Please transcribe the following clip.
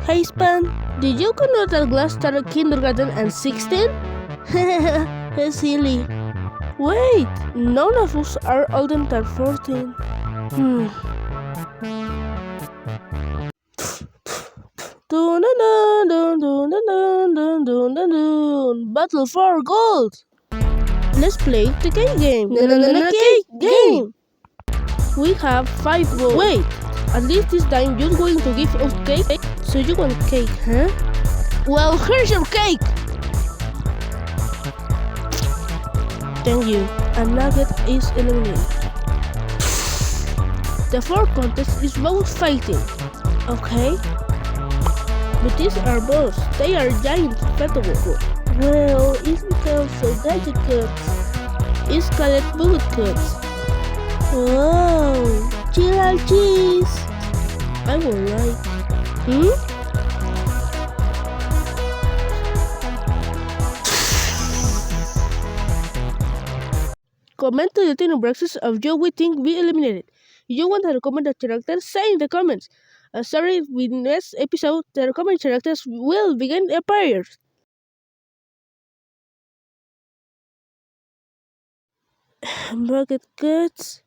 Hey Span, did you know that Glass started kindergarten at 16? Silly. Wait, none of us are older than 14. Battle for gold! Let's play the cake game. Cake game! We have 5 balls. Wait, at least this time you're going to give us cake? So you want cake, huh? Well, here's your cake! Thank you. A nugget is eliminated. The fourth contest is about fighting. Okay? But these are balls. They are giant inflatable. Well, it's because of gadget cuts. It's called bullet cuts. Oh, chill cheese. I will like. Comment to the team boxes of you we think we eliminated. If you want to recommend a character, say in the comments. Sorry, with next episode, the recommended characters will begin appear. Bucket cuts.